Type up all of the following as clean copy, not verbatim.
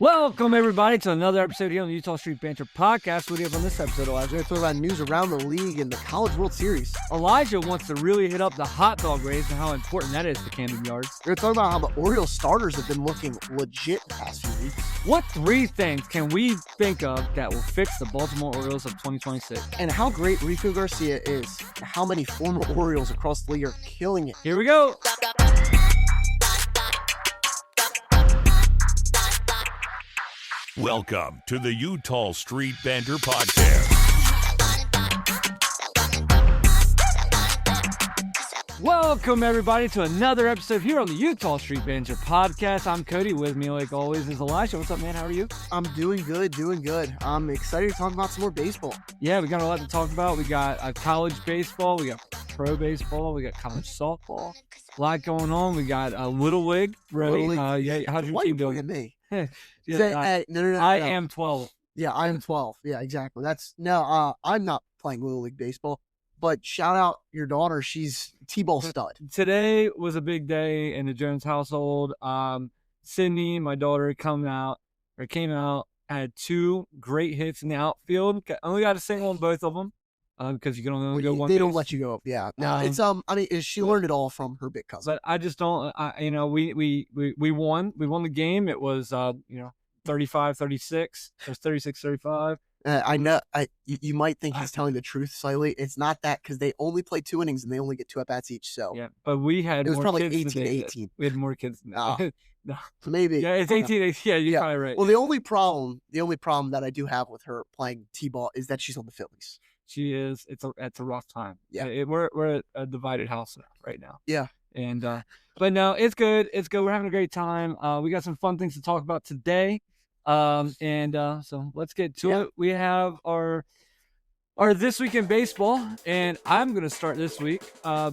Welcome, everybody, to another episode here on the Utah Street Banter Podcast. What do you have on this episode, Elijah? We're going to talk about news around the league and the College World Series. Elijah wants to really hit up the hot dog race and how important that is to Camden Yards. We're going to talk about how the Orioles starters have been looking legit the past few weeks. What three things can we think of that will fix the Baltimore Orioles of 2026? And how great Rico Garcia is, and how many former Orioles across the league are killing it. Here we go. Welcome to the Utah Street Banter Podcast. Welcome, everybody, to another episode here on the Utah Street Banter Podcast. I'm Cody. With me, like always, is Elisha. What's up, man? How are you? I'm doing good. I'm excited to talk about some more baseball. Yeah, we got a lot to talk about. We got college baseball. We got pro baseball. We got college softball. A lot going on. We got Little League. Ready? How's your team doing? At me. Yeah, No. I am 12. Yeah, I am 12. Yeah, exactly. I'm not playing Little League baseball, but shout out your daughter. She's T-ball stud. Today was a big day in the Jones household. Sydney, my daughter, came out, had two great hits in the outfield. Only got a single on both of them because you can only go one. They base. don't let you go up. Yeah. No, she learned it all from her big cousin. But I just don't. We won. We won the game. It was 35-36. It was 36-35. I know. You might think he's telling the truth slightly. It's not that, because they only play 2 innings and they only get 2 at bats each. So yeah, but we had it was more probably kids 18-18. We had more kids than that. No. Maybe. Yeah, it's 18. Yeah, you're probably right. Well, the only problem that I do have with her playing T-ball is that she's on the Phillies. She is. It's a rough time. Yeah. We're a divided house right now. Yeah. And but no, it's good. It's good. We're having a great time. We got some fun things to talk about today. So let's get to it. We have our This Week in Baseball, and I'm gonna start this week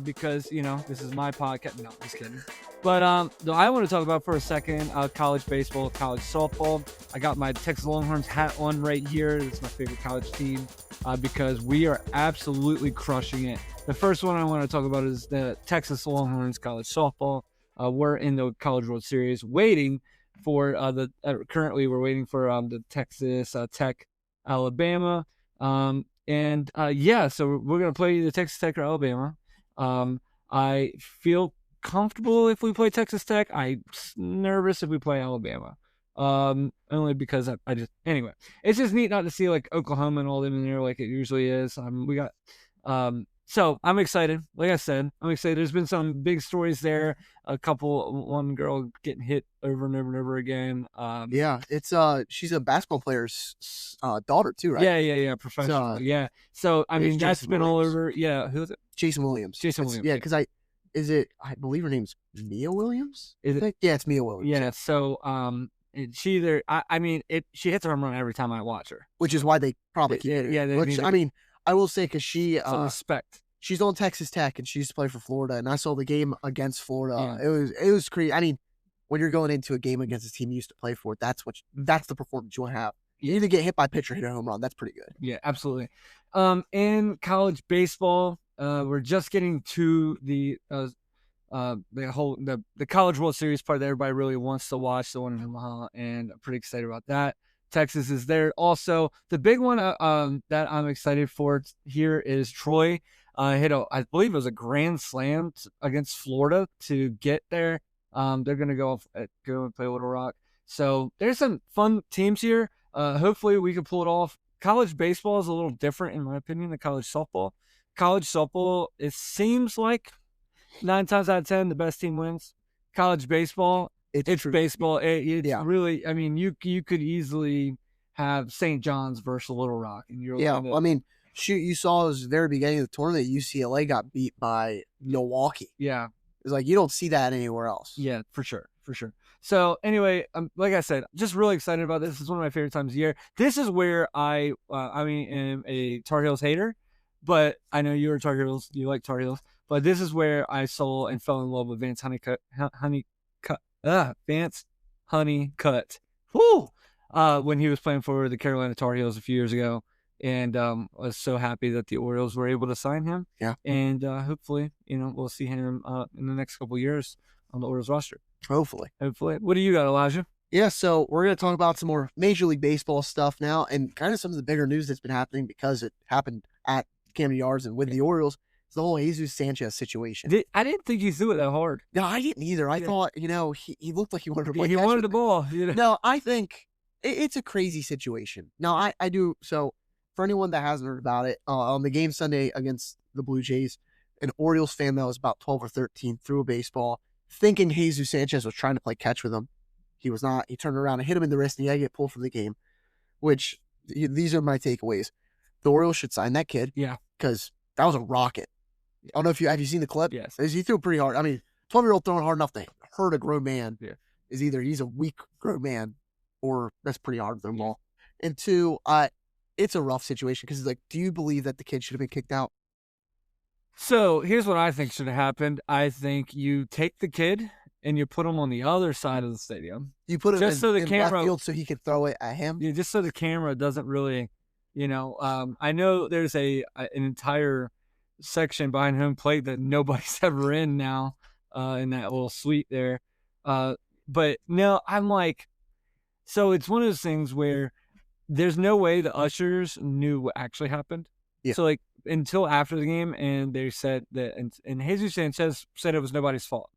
because this is my podcast. No, just kidding. But I want to talk about for a second college baseball, college softball. I got my Texas Longhorns hat on right here. It's my favorite college team because we are absolutely crushing it. The first one I want to talk about is the Texas Longhorns college softball. We're in the College World Series, waiting for currently we're waiting for the Texas Tech Alabama. So we're gonna play the Texas Tech or Alabama. I feel comfortable if we play Texas Tech. I'm nervous if we play Alabama. Only because anyway, it's just neat not to see like Oklahoma and all them in there like it usually is. So I'm excited. Like I said, I'm excited. There's been some big stories there. One girl getting hit over and over and over again. It's she's a basketball player's daughter too, right? Yeah, professional. So I mean, that's been all over. Yeah, who is it? Jason Williams. Yeah, because I believe her name's Mia Williams. Is it? Yeah, it's Mia Williams. Yeah. So she either she hits a home run every time I watch her, which is why they probably keep it. Yeah, I will say, because she respect. She's on Texas Tech and she used to play for Florida, and I saw the game against Florida. Yeah. It was crazy. I mean, when you're going into a game against a team you used to play for, that's the performance you want to have. You either get hit by a pitcher, hit a home run. That's pretty good. Yeah, absolutely. In college baseball, we're just getting to the College World Series part that everybody really wants to watch, the one in Omaha, and I'm pretty excited about that. Texas is there. Also, the big one that I'm excited for here is Troy hit I believe it was a grand slam against Florida to get there. They're gonna go and play Little Rock. So there's some fun teams here. Hopefully we can pull it off. College baseball is a little different in my opinion than college softball. College softball, it seems like 9 times out of 10 the best team wins. College baseball, it's baseball. It's really, I mean, you could easily have St. John's versus Little Rock. And you saw it was the very beginning of the tournament, UCLA got beat by Milwaukee. Yeah. It's like, you don't see that anywhere else. Yeah, for sure. So anyway, like I said, just really excited about this. This is one of my favorite times of year. This is where I am a Tar Heels hater, but I know you're a Tar Heels, you like Tar Heels, but this is where I saw and fell in love with Vance Honeycutt. Whoo! When he was playing for the Carolina Tar Heels a few years ago. And I was so happy that the Orioles were able to sign him. Yeah. And hopefully, we'll see him in the next couple of years on the Orioles roster. Hopefully. What do you got, Elijah? Yeah, so we're going to talk about some more Major League Baseball stuff now and kind of some of the bigger news that's been happening because it happened at Camden Yards and with the Orioles. It's the whole Jesus Sanchez situation. I didn't think he threw it that hard. No, I didn't either. I thought, he looked like he wanted to play He catch wanted with the it. ball. No, I think it's a crazy situation. Now, I do. So, for anyone that hasn't heard about it, on the game Sunday against the Blue Jays, an Orioles fan that was about 12 or 13 threw a baseball thinking Jesus Sanchez was trying to play catch with him. He was not. He turned around and hit him in the wrist, and he had to get pulled from the game, which these are my takeaways. The Orioles should sign that kid. Yeah. Because that was a rocket. I don't know if have you seen the clip? Yes. He threw pretty hard. I mean, 12-year-old throwing hard enough to hurt a grown man is either he's a weak grown man or that's pretty hard to throw the ball. And two, it's a rough situation because it's like, do you believe that the kid should have been kicked out? So here's what I think should have happened. I think you take the kid and you put him on the other side of the stadium. You put him just so the in camera left field so he can throw it at him. Yeah, just so the camera doesn't really, I know there's an entire section behind home plate that nobody's ever in now, in that little suite there. But no, I'm like, so it's one of those things where there's no way the ushers knew what actually happened. Yeah. So like until after the game, and they said that, and Jesus Sanchez said it was nobody's fault.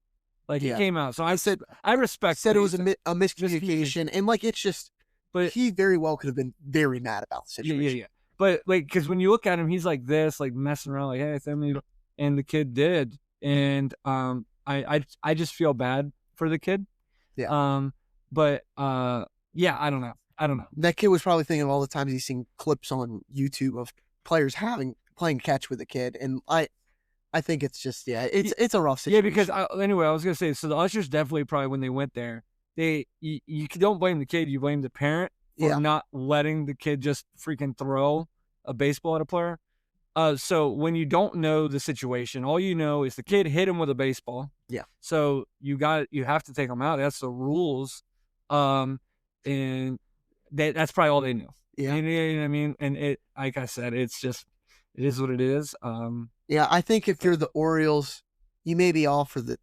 Like he came out. So I said, I respect. Said it was a miscommunication, and like it's just. But he very well could have been very mad about the situation. Yeah. But like, because when you look at him, he's like this, like messing around, like, hey, and the kid did, and I just feel bad for the kid. Yeah. But yeah, I don't know. That kid was probably thinking of all the times he's seen clips on YouTube of players playing catch with a kid, and I think it's just it's a rough situation. Yeah, because anyway, I was gonna say, so the ushers definitely probably when they went there, you don't blame the kid, you blame the parent for not letting the kid just freaking throw a baseball at a player. So when you don't know the situation, all you know is the kid hit him with a baseball. Yeah. So you have to take him out. That's the rules. And that's probably all they knew. Yeah. You know what I mean? And it, like I said, it is what it is. Yeah, I think if you're the Orioles, you maybe offer the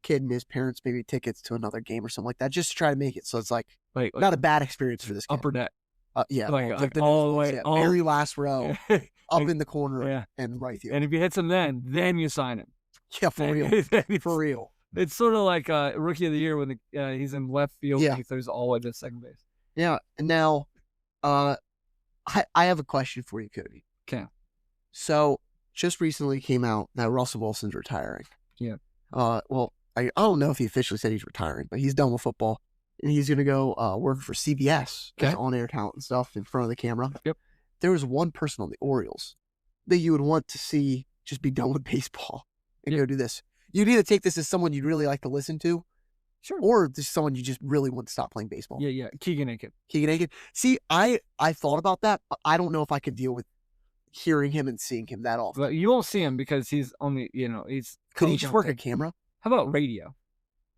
kid and his parents maybe tickets to another game or something like that, just to try to make it so it's like not a bad experience for this kid. Upper deck. Yeah, like all the way, very last row, up in the corner, and right here. And if he hits him, then you sign him. Yeah, for real, for real. It's sort of like Rookie of the Year when he's in left field and he throws all the way to second base. Yeah, and now, I have a question for you, Cody. Okay. So, just recently came out that Russell Wilson's retiring. Yeah. Well, I don't know if he officially said he's retiring, but he's done with football. And he's going to go work for CBS as on-air talent and stuff in front of the camera. Yep. There was one person on the Orioles that you would want to see just be done with baseball and go do this. You'd either take this as someone you'd really like to listen to, sure, or just someone you just really want to stop playing baseball. Yeah. Keegan Aiken. See, I thought about that, but I don't know if I could deal with hearing him and seeing him that often. But you won't see him because he's only, he's. Could he just work a camera? How about radio?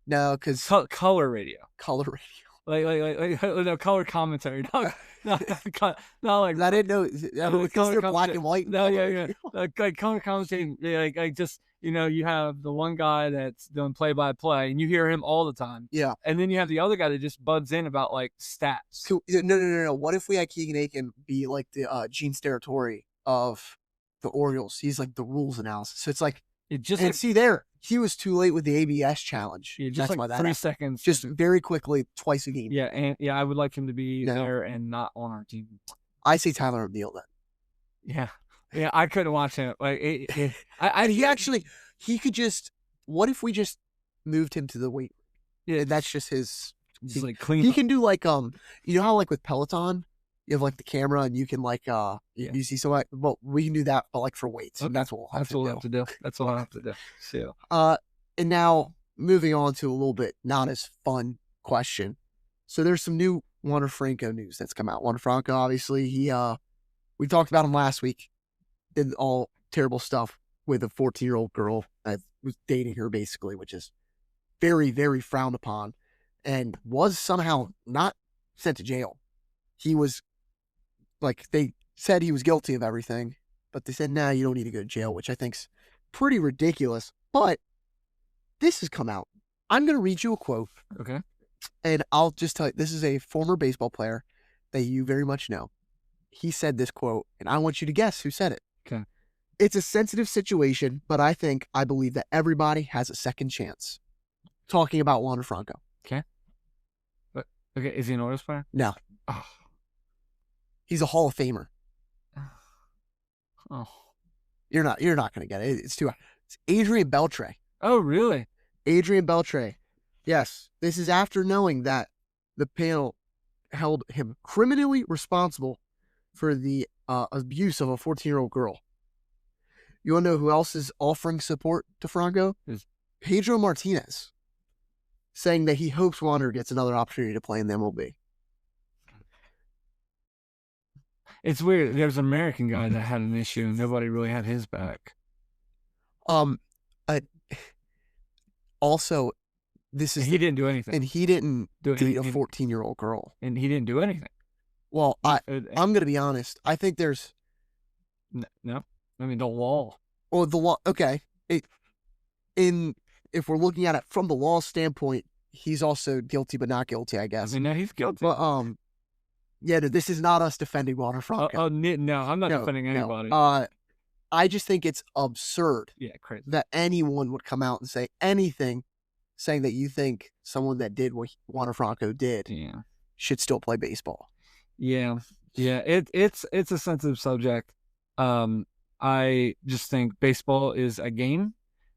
No, because color radio. Color radio. Like no, color commentary. Not like I didn't know. Is there black and white? No, yeah. Like color commentary. Like just you have the one guy that's doing play-by-play, and you hear him all the time. Yeah. And then you have the other guy that just buds in about like stats. No. What if we had Keegan Aiken be like the Gene Steratore of the Orioles? He's like the rules analysis. So it's like. See there, he was too late with the ABS challenge. Yeah, just that's like why 3 seconds. Just very quickly, twice a game. Yeah, and I would like him to be there and not on our team. I say Tyler O'Neill then. Yeah, I couldn't watch him. Like, he could just. What if we just moved him to the weight? Yeah, that's just his. Just like clean. He can do like you know how like with Peloton. You have like the camera and you can like you see so like well we can do that but like for weights and that's what we'll have to do. That's what I have to do. So and now moving on to a little bit not as fun question. So there's some new Wander Franco news that's come out. Wander Franco obviously he we talked about him last week. Did all terrible stuff with a 14-year-old girl that was dating her basically, which is very, very frowned upon, and was somehow not sent to jail. He was. Like, they said he was guilty of everything, but they said, nah, you don't need to go to jail, which I think's pretty ridiculous. But this has come out. I'm going to read you a quote. Okay. And I'll just tell you, this is a former baseball player that you very much know. He said this quote, and I want you to guess who said it. Okay. It's a sensitive situation, but I believe that everybody has a second chance. Talking about Wander Franco. Okay. But okay, is he an Orioles player? No. Oh. He's a Hall of Famer. Oh. You're not going to get it. It's too hard. It's Adrian Beltre. Oh, really? Adrian Beltre. Yes. This is after knowing that the panel held him criminally responsible for the abuse of a 14-year-old girl. You want to know who else is offering support to Franco? Pedro Martinez, saying that he hopes Wander gets another opportunity to play in the MLB. It's weird. There's an American guy that had an issue, and nobody really had his back. Also, this is he didn't do anything, and he didn't date a 14-year-old girl, and he didn't do anything. Well, I'm going to be honest. I think there's no. I mean, the law. Well, the law. Okay, if we're looking at it from the law standpoint, he's also guilty, but not guilty, I guess. I mean, no, he's guilty. But yeah, no, this is not us defending Wander Franco. No, I'm not defending anybody. No. I just think it's absurd. Yeah, crazy. That anyone would come out and say anything, saying that you think someone that did what Wander Franco did, should still play baseball. Yeah. It's a sensitive subject. I just think baseball is a game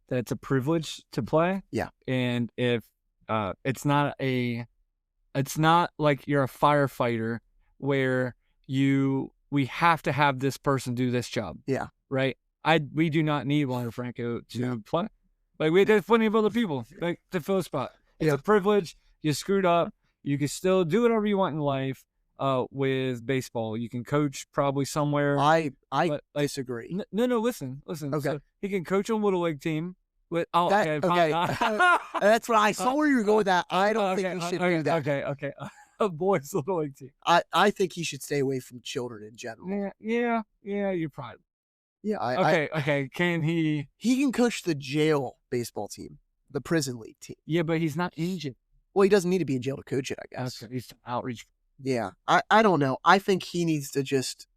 that it's a privilege to play. Yeah. And if it's not like you're a firefighter where we have to have this person do this job. Yeah. Right? We do not need Wander Franco to play. Like, there's plenty of other people like to fill a spot. It's a privilege. You screwed up. You can still do whatever you want in life. With baseball, you can coach probably somewhere. I disagree. No. Listen. Okay. So he can coach a little league team. That's what I saw where you were going with that. I don't think he should do that. Okay. A boys little league team. I think he should stay away from children in general. Yeah. You're probably. Yeah. Okay. Can he? He can coach the jail baseball team, the prison league team. Yeah, but he's not in jail. Well, he doesn't need to be in jail to coach it, I guess. Okay. He's outreach. Yeah, I don't know. I think he needs to just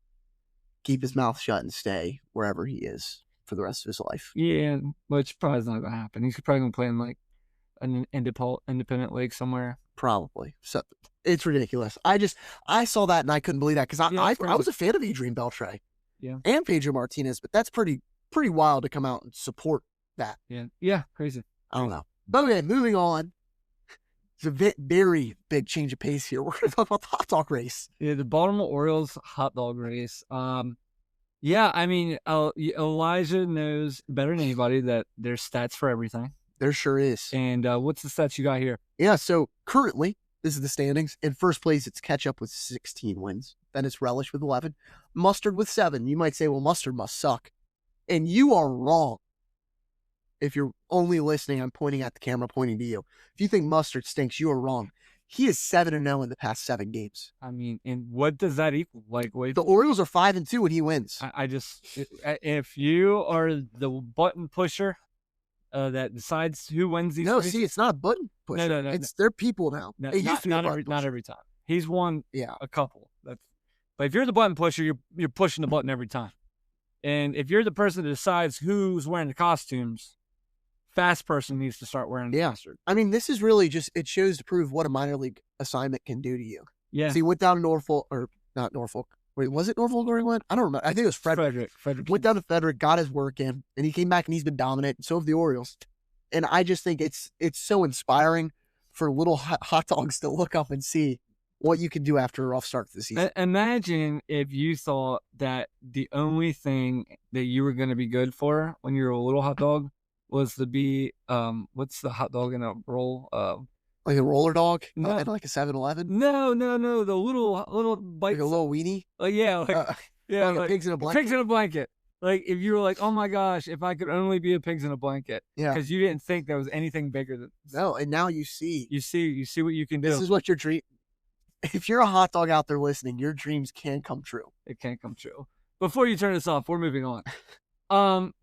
keep his mouth shut and stay wherever he is for the rest of his life. Yeah, which probably is not going to happen. He's probably going to play in like an independent league somewhere. Probably. So it's ridiculous. I saw that and I couldn't believe that because I was a fan of Adrian Beltre. Yeah. And Pedro Martinez, but that's pretty wild to come out and support that. Yeah, crazy. I don't know. But okay, moving on. It's a very big change of pace here. We're going to talk about the hot dog race. Yeah, the Baltimore Orioles hot dog race. Yeah, I mean, Elijah knows better than anybody that there's stats for everything. There sure is. And what's the stats you got here? Yeah, so currently, this is the standings. In first place, it's Ketchup with 16 wins. Then it's Relish with 11. Mustard with 7. You might say, well, Mustard must suck. And you are wrong. If you're only listening, I'm pointing at the camera, pointing to you. If you think Mustard stinks, you are wrong. He is 7-0 in the past 7 games. I mean, and what does that equal? Like, wait, the Orioles are 5-2 when he wins. If you are the button pusher that decides who wins these. See, it's not a button pusher. No. They're people now. Not every time. He's won a couple. But if you're the button pusher, you're pushing the button every time. And if you're the person that decides who's wearing the costumes, fast person needs to start wearing the mustard. I mean, this is really it shows to prove what a minor league assignment can do to you. Yeah. So he went down to Norfolk, or not Norfolk. Wait, was it Norfolk where he went? I don't remember. I think it was Frederick. Frederick. Went down to Frederick, got his work in, and he came back and he's been dominant, and so have the Orioles. And I just think it's so inspiring for little hot dogs to look up and see what you can do after a rough start to the season. Imagine if you thought that the only thing that you were going to be good for when you were a little hot dog was to be, what's the hot dog in a roll? Like a roller dog? No. And like a 7-Eleven? No. The little bites. Like a little weenie? Like like pigs in a blanket? Pigs in a blanket. Like, if you were like, oh my gosh, if I could only be a pigs in a blanket. Yeah. Because you didn't think there was anything bigger than. No, and now you see. You see what you can do. This is what your dream. If you're a hot dog out there listening, your dreams can come true. It can come true. Before you turn this off, we're moving on.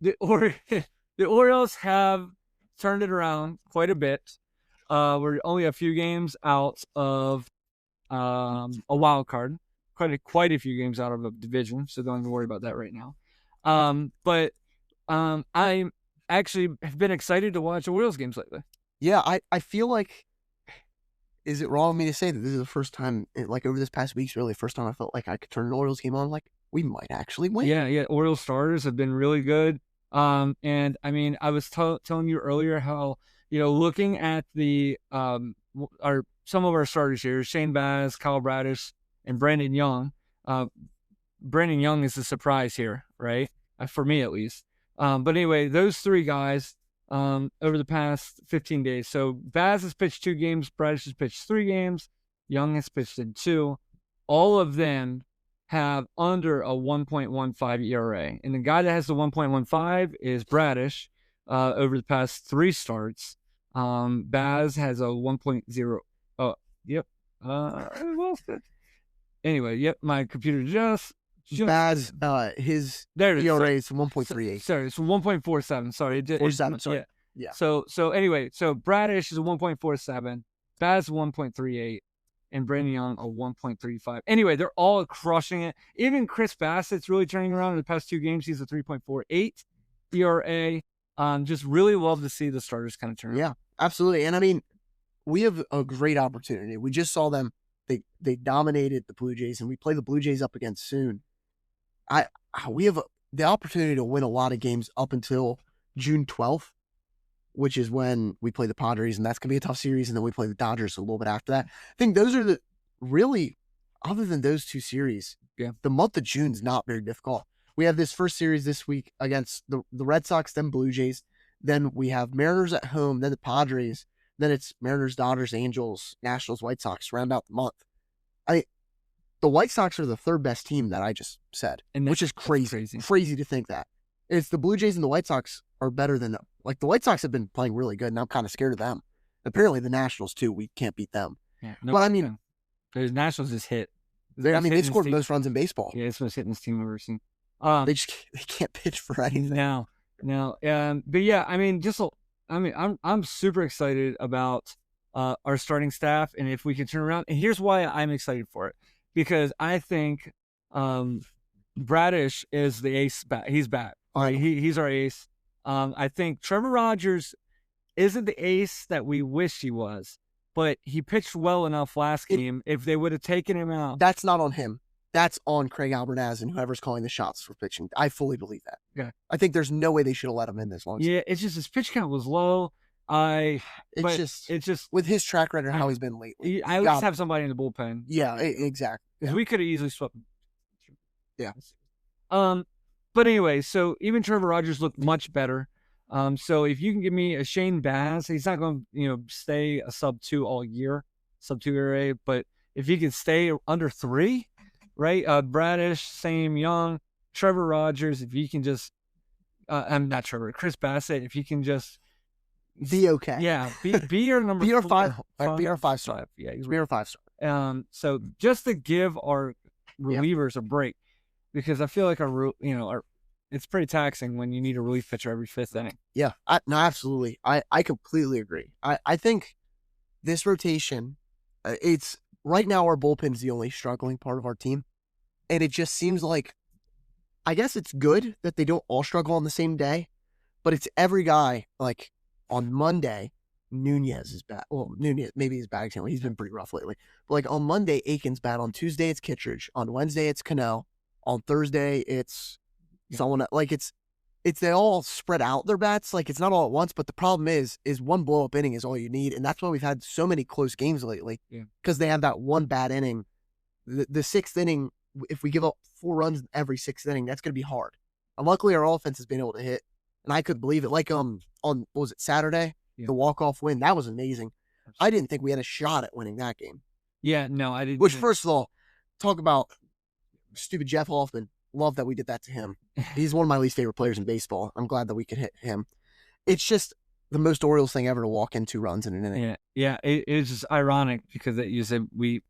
The Orioles have turned it around quite a bit. we're only a few games out of a wild card. Quite a few games out of a division, so don't even worry about that right now. But I actually have been excited to watch Orioles games lately. Yeah, I feel like, is it wrong of me to say that this is the first time, like over this past week's really the first time I felt like I could turn an Orioles game on, like we might actually win. Yeah. Orioles starters have been really good. And I mean, I was telling you earlier how, looking at the some of our starters here, Shane Baz, Kyle Bradish, and Brandon Young. Brandon Young is a surprise here, right? For me at least. But anyway, those three guys over the past 15 days. So Baz has pitched 2 games, Bradish has pitched 3 games, Young has pitched in 2. All of them have under a 1.15 ERA. And the guy that has the 1.15 is Bradish over the past 3 starts. Baz has a 1.0. Oh, yep. Well, anyway, yep, my computer just Baz, his there it is. ERA is 1.38. Sorry, it's 1.47. Sorry, 47. Sorry. Yeah. So anyway, so Bradish is a 1.47, Baz 1.38, and Brandon Young a 1.35. Anyway, they're all crushing it. Even Chris Bassett's really turning around in the past 2 games. He's a 3.48 ERA. Just really love to see the starters kind of turn around. Yeah, absolutely. And I mean, we have a great opportunity. We just saw them. They dominated the Blue Jays, and we play the Blue Jays up again soon. We have the opportunity to win a lot of games up until June 12th, which is when we play the Padres, and that's going to be a tough series, and then we play the Dodgers a little bit after that. I think those are other than those 2 series, the month of June's not very difficult. We have this first series this week against the Red Sox, then Blue Jays. Then we have Mariners at home, then the Padres. Then it's Mariners, Dodgers, Angels, Nationals, White Sox, round out the month. The White Sox are the 3rd best team that I just said, which is crazy. Crazy to think that. It's the Blue Jays and the White Sox are better than them. Like, the White Sox have been playing really good, and I'm kind of scared of them. Apparently, the Nationals, too. We can't beat them. Yeah, but, I mean, the Nationals just hit. They scored the most runs in baseball. Yeah, it's the most hitting team I've ever seen. They can't pitch for anything. No. But yeah, I mean, I'm super excited about our starting staff, and if we can turn around. And here's why I'm excited for it. Because I think Bradish is the ace back. He's back. Right? He's our ace. I think Trevor Rogers isn't the ace that we wish he was, but he pitched well enough last game. If they would have taken him out. That's not on him. That's on Craig Albernaz and whoever's calling the shots for pitching. I fully believe that. Yeah. I think there's no way they should have let him in this long. Yeah, it's just his pitch count was low. It's just with his track record, how he's been lately. I at least have somebody in the bullpen. Yeah, exactly. Because we could have easily swept him. Yeah. But anyway, so even Trevor Rogers looked much better. So if you can give me a Shane Baz, he's not going to, stay a sub-2 all year, sub-2 ERA, but if he can stay under 3, right? Bradish, same, Young, Trevor Rogers, if he can just, I'm not Trevor, Chris Bassett, if he can just be okay. Yeah, be your number. Be our 5. Be our 5-star. Yeah, be our 5-star. So just to give our relievers a break, because I feel like our it's pretty taxing when you need a relief pitcher every 5th inning. Yeah, no, absolutely. I completely agree. I think this rotation, it's right now our bullpen's the only struggling part of our team, and it just seems like, I guess it's good that they don't all struggle on the same day, but it's every guy like. On Monday, Nunez is bad. Well, Nunez, maybe he's bad example. He's been pretty rough lately. But like on Monday, Aiken's bad. On Tuesday, it's Kittredge. On Wednesday, it's Cano. On Thursday, it's someone. Like it's they all spread out their bats. Like it's not all at once. But the problem is one blow up inning is all you need, and that's why we've had so many close games lately. Because they have that one bad inning. The 6th inning, if we give up 4 runs every 6th inning, that's going to be hard. And luckily, our offense has been able to hit. And I could believe it. Like on what was it, Saturday? The walk-off win. That was amazing. I didn't think we had a shot at winning that game. Yeah, no, I didn't. Which, first of all, talk about stupid Jeff Hoffman. Love that we did that to him. He's one of my least favorite players in baseball. I'm glad that we could hit him. It's just the most Orioles thing ever to walk in 2 runs in an inning. Yeah. It's just ironic because you said we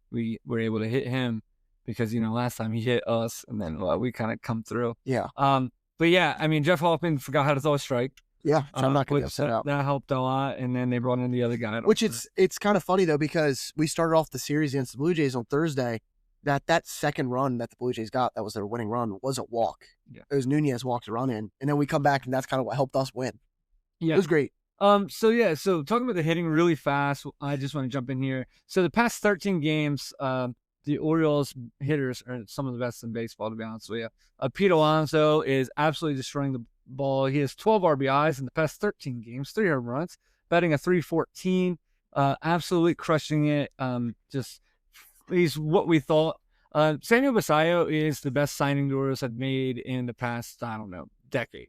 were able to hit him because, last time he hit us and then we kind of come through. Yeah. But yeah, I mean, Jeff Hoffman forgot how to throw a strike. Yeah, so I'm not going to get upset out. That helped a lot, and then they brought in the other guy. Which it's kind of funny, though, because we started off the series against the Blue Jays on Thursday. That second run that the Blue Jays got, that was their winning run, was a walk. Yeah. It was Nunez walked a run in, and then we come back, and that's kind of what helped us win. Yeah. It was great. So talking about the hitting really fast, I just want to jump in here. So the past 13 games, the Orioles hitters are some of the best in baseball, to be honest with you. Pete Alonso is absolutely destroying the ball. He has 12 RBIs in the past 13 games, 3 home runs, batting a .314, absolutely crushing it. He's what we thought. Samuel Basallo is the best signing the Orioles have made in the past, I don't know, decade.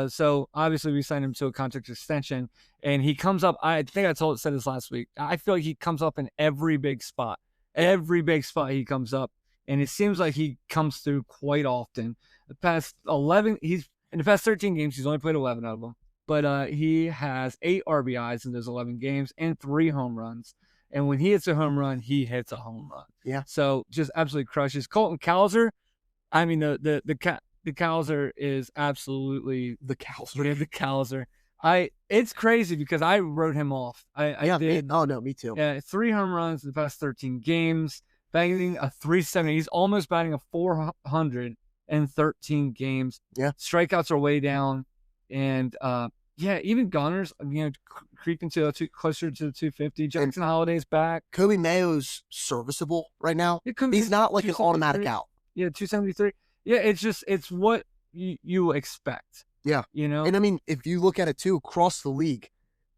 So obviously we signed him to a contract extension, and he comes up. I think I said this last week. I feel like he comes up in every big spot. Every big spot he comes up, and it seems like he comes through quite often. The past 11, in the past 13 games, he's only played 11 of them, but he has 8 RBIs in those 11 games and 3 home runs. And when he hits a home run, he hits a home run. Yeah. So just absolutely crushes. Colton Cowser, I mean the Cowser is absolutely the Cowser. Yeah, the Cowser. It's crazy because I wrote him off. I did. Oh no, me too. Yeah, 3 home runs in the past 13 games, batting a .370. He's almost batting a .400 in 13 games. Yeah, strikeouts are way down, and even Gunners, creeping to closer to the 250. Jackson Holliday's back. Kobe Mayo's serviceable right now. He's not like an automatic out. Yeah, 273. Yeah, it's what you expect. Yeah. And I mean, if you look at it too, across the league,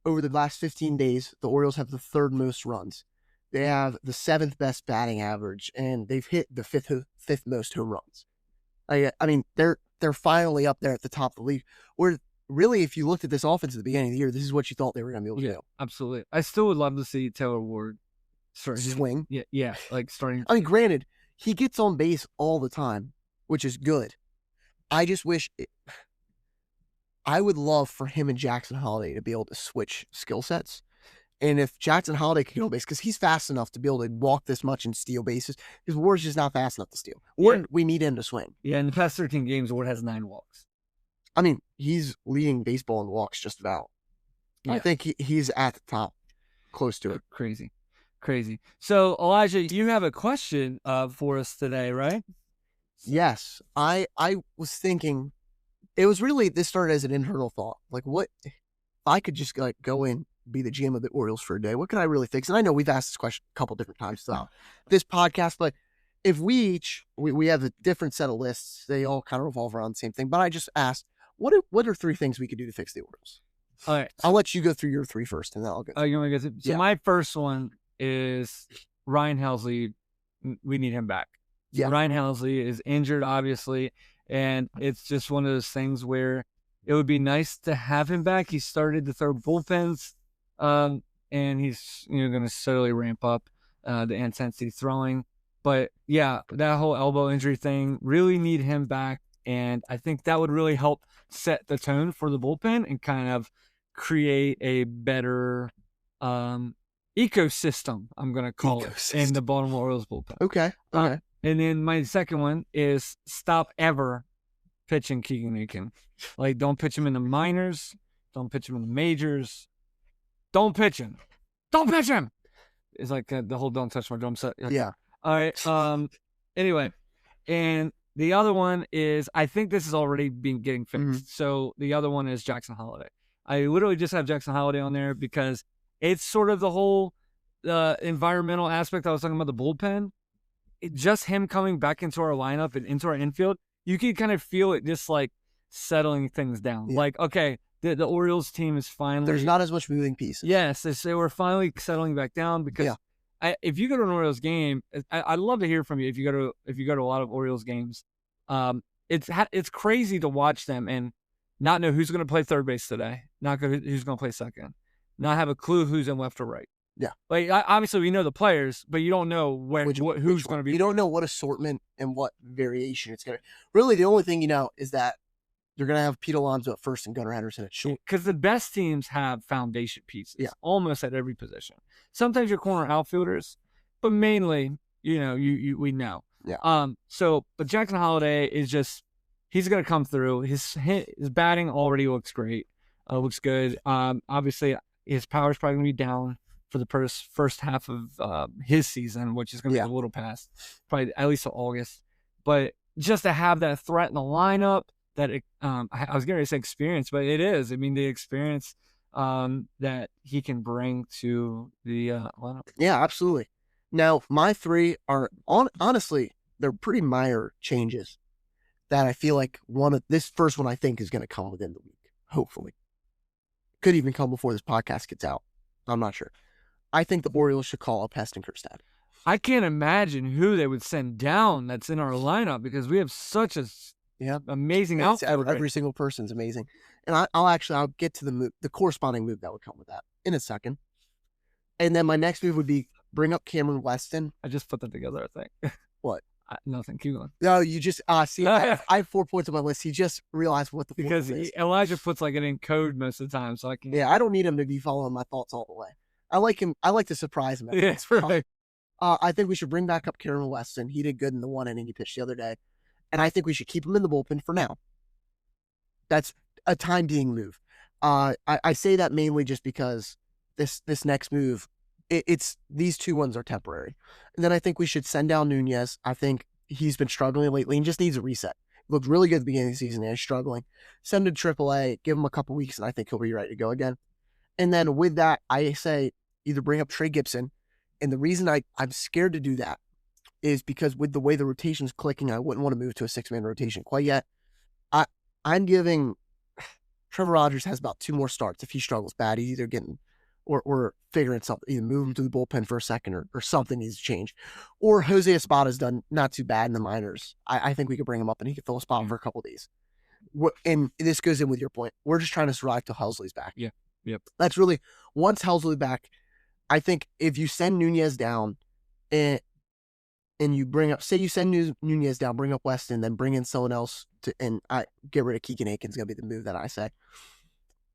over the last 15 days, the Orioles have the 3rd most runs. They have the 7th best batting average, and they've hit the 5th most home runs. I mean, they're finally up there at the top of the league. Where really, if you looked at this offense at the beginning of the year, this is what you thought they were going to be able to do. Absolutely. I still would love to see Taylor Ward swing. Yeah, like starting. I mean, granted, he gets on base all the time, which is good. I just wish I would love for him and Jackson Holliday to be able to switch skill sets. And if Jackson Holliday could get on base, because he's fast enough to be able to walk this much and steal bases, because Ward's just not fast enough to steal. We need him to swing. Yeah, in the past 13 games, Ward has 9 walks. I mean, he's leading baseball in walks just about. Yeah. I think he's at the top, close to it. Crazy. So, Elijah, you have a question for us today, right? Yes. I was thinking, it was really, this started as an internal thought. Like, what if I could just go in, be the GM of the Orioles for a day? What can I really fix? And I know we've asked this question a couple different times throughout this podcast, but if we have a different set of lists, they all kind of revolve around the same thing. But I just asked, what are 3 things we could do to fix the Orioles? All right. I'll let you go through your 3 first, and then I'll go. You want me to go through? So my first one is Ryan Helsley. We need him back. Yeah. Ryan Helsley is injured, obviously, and it's just one of those things where it would be nice to have him back. He started to throw bullpens, and he's going to slowly ramp up the intensity throwing. But yeah, that whole elbow injury thing, really need him back, and I think that would really help set the tone for the bullpen and kind of create a better ecosystem, I'm going to call it, in the Baltimore Orioles bullpen. Okay. And then my second one is stop ever pitching Keegan Aiken. Like, don't pitch him in the minors. Don't pitch him in the majors. Don't pitch him. Don't pitch him. It's like the whole don't touch my drum set. Yeah. All right. Anyway, and the other one is, I think this has already been getting fixed. Mm-hmm. So the other one is Jackson Holliday. I literally just have Jackson Holliday on there because it's sort of the whole environmental aspect I was talking about, the bullpen. Just him coming back into our lineup and into our infield, you can kind of feel it just like settling things down. Yeah. Like, okay, the Orioles team is finally... There's not as much moving pieces. Yes, they were finally settling back down because if you go to an Orioles game, I'd love to hear from you if you go to a lot of Orioles games. It's crazy to watch them and not know who's going to play third base today, not who's going to play second, not have a clue who's in left or right. Yeah. Like, obviously we know the players, but you don't know who's going to be. You don't know what assortment and what variation it's going to. Really, the only thing you know is that you're going to have Pete Alonso at first and Gunnar Henderson at short. Because the best teams have foundation pieces, almost at every position. Sometimes you're corner outfielders, but mainly, we know. Yeah. But Jackson Holliday is just, he's going to come through. His batting already looks great. looks good. Obviously, his power's probably going to be down for the first half of his season, which is going to be a little past, probably at least till August. But just to have that threat in the lineup, that I was going to say experience, but it is. I mean, the experience that he can bring to the lineup. Yeah, absolutely. Now, my three are honestly, they're pretty minor changes that I feel like this first one I think is going to come within the week. Hopefully, could even come before this podcast gets out. I'm not sure. I think the Orioles should call up Heston Kjerstad. I can't imagine who they would send down that's in our lineup because we have such a amazing outfield. Every single person's amazing. And I'll get to the corresponding move that would come with that in a second. And then my next move would be bring up Cameron Weston. I just put that together, I think. What? Nothing. Keep going. No, you just see. I have 4 points on my list. He just realized what the because is. Elijah puts like it in code most of the time, so I can. Yeah, I don't need him to be following my thoughts all the way. I like him. I like to surprise him. Yeah, that's right. I think we should bring back up Cameron Weston. He did good in the 1 inning he pitched the other day, and I think we should keep him in the bullpen for now. That's a time being move. I say that mainly just because this next move, it's these 2 ones are temporary. And then I think we should send down Nunez. I think he's been struggling lately and just needs a reset. He looked really good at the beginning of the season and he's struggling. Send him to AAA, give him a couple weeks, and I think he'll be ready to go again. And then with that, I say either bring up Trey Gibson. And the reason I'm scared to do that is because with the way the rotation's clicking, I wouldn't want to move to a 6-man rotation quite yet. I'm giving Trevor Rogers has about 2 more starts. If he struggles bad, he's either getting or figuring something, either move him to the bullpen for a second or something needs to change. Or Jose Espada's done not too bad in the minors. I think we could bring him up and he could fill a spot for a couple of days. And this goes in with your point. We're just trying to survive till Helsley's back. Yeah. Yep. That's really, once Helsley's back, I think if you send Nunez down and you bring up, say you send Nunez down, bring up Weston, then bring in someone else and get rid of Keegan Aiken's going to be the move that I say.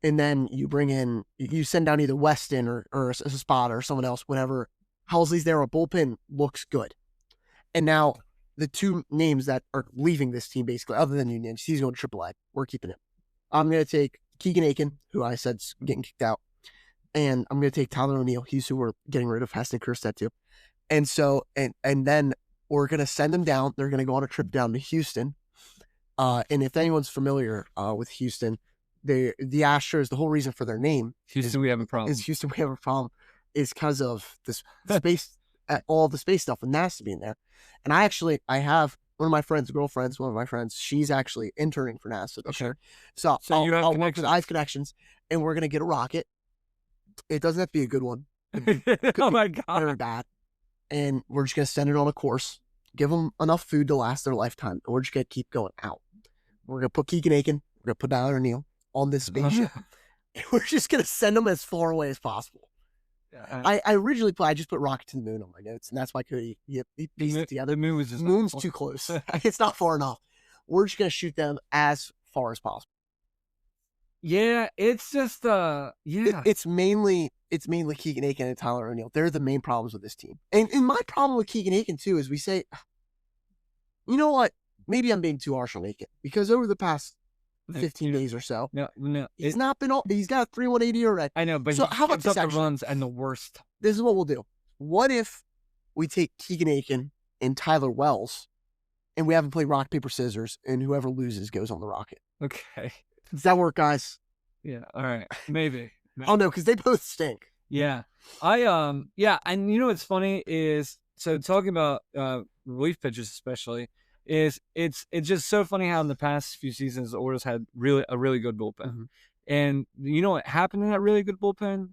And then you send down either Weston or a spot or someone else, whenever Helsley's there, a bullpen looks good. And now the 2 names that are leaving this team, basically, other than Nunez, he's going to AAA. We're keeping him. I'm going to take Keegan Aiken, who I said's getting kicked out. And I'm going to take Tyler O'Neill. He's who we're getting rid of, Heston Kjerstad too. And so, and then we're going to send them down. They're going to go on a trip down to Houston. And if anyone's familiar with Houston, the Astros, the whole reason for their name Houston, we have a problem. Is because of this space, all the space stuff with NASA being there. And I have one of my friends, she's actually interning for NASA this year. So you have connections. I have connections, and we're going to get a rocket. It doesn't have to be a good one. Oh my God. Very bad. And we're just going to send it on a course, give them enough food to last their lifetime. And we're just going to keep going out. We're going to put Keegan Aiken, we're going to put Tyler O'Neill on this spaceship. And we're just going to send them as far away as possible. Yeah, I originally I just put rocket to the moon on my notes, and that's why Cody he pieced it together. The moon was just moon's too close. It's not far enough. We're just going to shoot them as far as possible. Yeah, it's just It's mainly Keegan Aiken and Tyler O'Neill. They're the main problems with this team. And my problem with Keegan Aiken too is we say, you know what? Maybe I'm being too harsh on Aiken because over the past 15 days or so, he's not been all. He's got a 3.180 ERA. I know, but so how about this? The runs and the worst. This is what we'll do. What if we take Keegan Aiken and Tyler Wells, and we have them play rock paper scissors, and whoever loses goes on the rocket? Okay. Does that work, guys? Yeah. All right. Maybe. Oh no, because they both stink. Yeah. And you know what's funny is talking about relief pitchers especially is it's just so funny how in the past few seasons the Orioles had a really good bullpen. Mm-hmm. And you know what happened in that really good bullpen?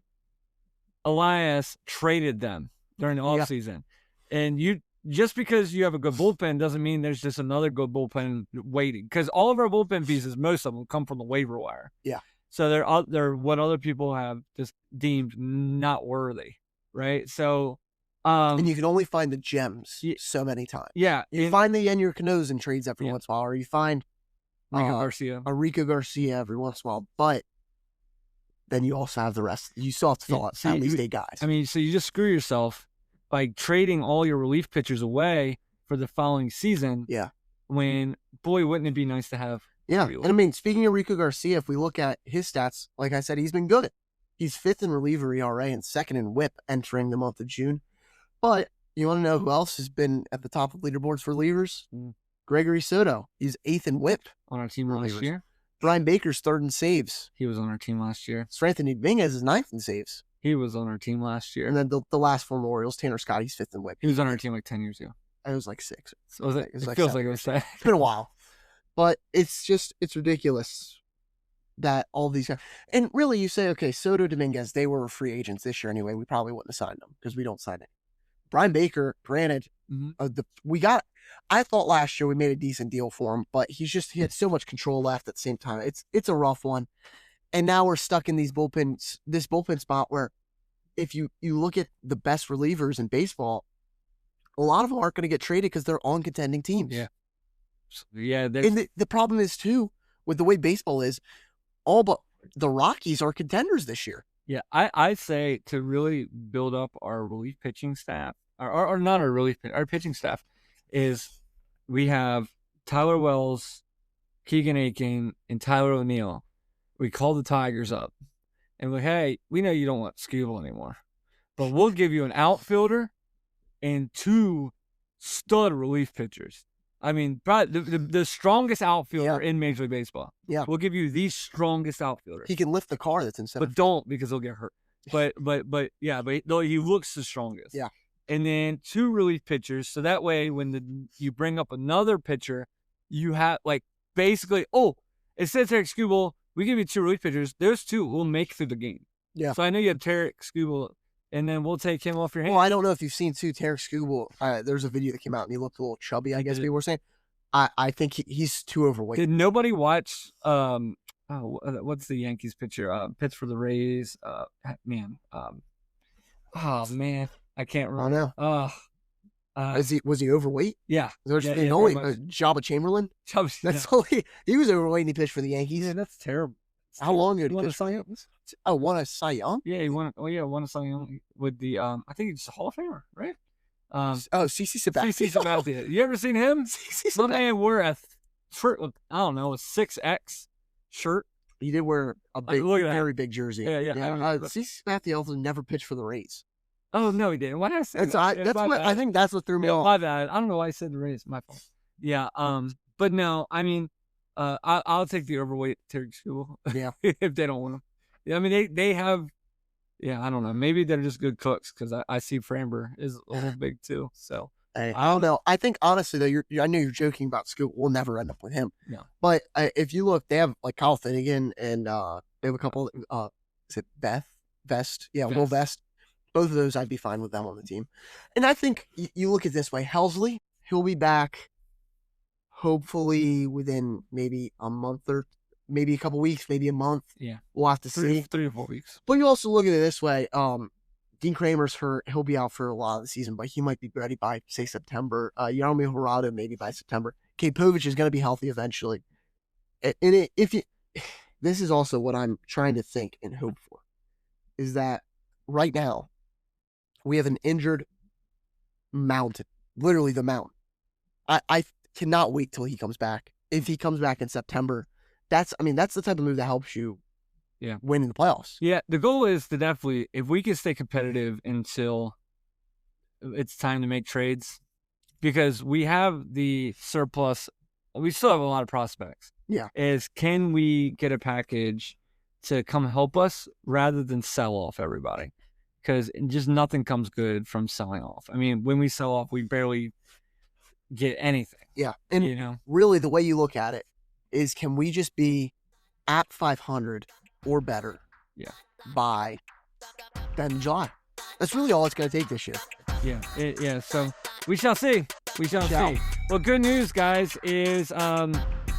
Elias traded them during the offseason. And just because you have a good bullpen doesn't mean there's just another good bullpen waiting. Because all of our bullpen pieces, most of them come from the waiver wire. Yeah. So they're what other people have just deemed not worthy, right? So, and you can only find the gems so many times. Yeah, you find the Yennier Canoes in trades every once in a while, or you find Rico Garcia every once in a while. But then you also have the rest. You still have to fill out at least 8 guys. I mean, so you just screw yourself by trading all your relief pitchers away for the following season. Yeah. When boy, wouldn't it be nice to have Yeah, and I mean, speaking of Rico Garcia, if we look at his stats, like I said, he's been good. He's 5th in reliever ERA and 2nd in WHIP entering the month of June. But you want to know who else has been at the top of leaderboards for relievers? Gregory Soto. He's 8th in WHIP. On our team last year. Brian Baker's 3rd in saves. He was on our team last year. Anthony Dominguez is 9th in saves. He was on our team last year. And then the last former Orioles, Tanner Scott, he's 5th in WHIP. He was on our team like 10 years ago. It was like 6. So was it? It It feels like it was 7. It's been a while. But it's ridiculous that all these guys, and really you say, okay, Soto, Dominguez, they were free agents this year anyway. We probably wouldn't have signed them because we don't sign it. Brian Baker, granted, I thought last year we made a decent deal for him, but he had so much control left at the same time. It's a rough one. And now we're stuck in this bullpen spot where if you look at the best relievers in baseball, a lot of them aren't going to get traded because they're on contending teams. Yeah. Yeah. And the problem is, too, with the way baseball is, all but the Rockies are contenders this year. Yeah, I say to really build up our relief pitching staff, or not our pitching staff, is we have Tyler Wells, Keegan Aiken, and Tyler O'Neill. We call the Tigers up, and we're like, hey, we know you don't want Skubal anymore, but we'll give you an outfielder and 2 stud relief pitchers. I mean, the strongest outfielder in Major League Baseball. Yeah. We'll give you the strongest outfielder. He can lift the car that's in center. But don't, because he'll get hurt. But he looks the strongest. Yeah. And then 2 relief pitchers. So that way, when you bring up another pitcher, you have, like, basically, it says Tarek Skubal, we give you 2 relief pitchers. Those 2 will make through the game. Yeah. So I know you have Tarek Skubal, and then we'll take him off your hands. Well, I don't know if you've seen, too, Tarek Skubal. There's a video that came out, and he looked a little chubby, I guess people were saying. I think he's too overweight. Did nobody watch, what's the Yankees pitcher? Pitch for the Rays. Man. Man. I can't remember. I know. Was he overweight? Yeah. Jabba Chamberlain? That's all he was overweight and he pitched for the Yankees. Yeah, that's terrible. How long did he won a pitch? Cy Young? Won a Cy Young? Yeah, he won. Won a Cy Young with the I think he's a Hall of Famer, right? CC Sabathia. CC Sabathia. You ever seen him? Some man wore a 6X shirt. He did wear a very big jersey. Yeah. CC Sabathia also never pitched for the Rays. Oh no, he didn't. Why did I say that? I think that's what threw me off. My bad. I don't know why I said the Rays. My fault. Yeah. But no, I mean, I'll take the overweight Tarek Skubal. Yeah. If they don't want him. Yeah, I mean, they have. Yeah, I don't know. Maybe they're just good cooks because I see Framber is a little big too. So I don't know. I think honestly though, I know you're joking about Skubal. We'll never end up with him. No. But if you look, they have like Kyle Finnegan and they have a couple. Is it Vest? Yeah, Will Vest. Both of those, I'd be fine with them on the team. And I think you look at it this way. Helsley, he'll be back hopefully within maybe a month or maybe a couple weeks, maybe a month. Yeah. We'll have to see. 3 to 4 weeks. But you also look at it this way. Dean Kramer's hurt. He'll be out for a lot of the season, but he might be ready by, say, September. Yaromir Horado maybe by September. Kate Povich is going to be healthy eventually. And this is also what I'm trying to think and hope for, is that right now, we have an injured mountain, literally the mountain. I cannot wait till he comes back. If he comes back in September, that's the type of move that helps you win in the playoffs. Yeah, the goal is to definitely, if we can stay competitive until it's time to make trades, because we have the surplus, we still have a lot of prospects. Yeah. Can we get a package to come help us rather than sell off everybody? Because just nothing comes good from selling off. I mean, when we sell off, we barely get anything. Yeah. And really the way you look at it is, can we just be at 500 or better by the end of July? That's really all it's going to take this year. Yeah. So we shall see. We shall see. Well, good news, guys, is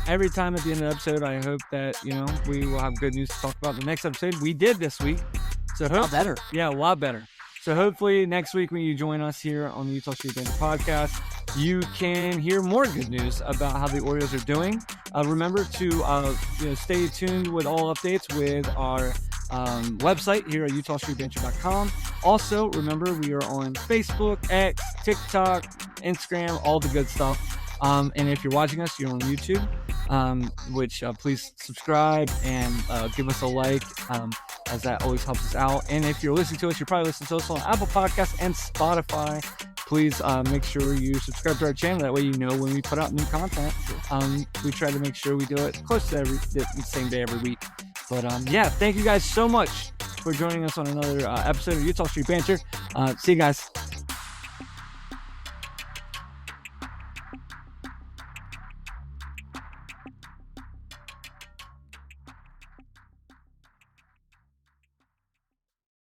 every time at the end of the episode, I hope that, we will have good news to talk about. The next episode we did this week. So a lot better. Yeah, a lot better. So hopefully next week when you join us here on the Utah Street Banter podcast, you can hear more good news about how the Orioles are doing. Remember to stay tuned with all updates with our website here at UtahStreetBanter.com. Also, remember we are on Facebook, X, TikTok, Instagram, all the good stuff. And if you're watching us, you're on YouTube. which please subscribe and give us a like, as that always helps us out. And if you're listening to us, you're probably listening to us on Apple Podcasts and Spotify. Please make sure you subscribe to our channel. That way you know when we put out new content. We try to make sure we do it close to the same day every week. But yeah, thank you guys so much for joining us on another episode of Utah Street Banter. See you guys.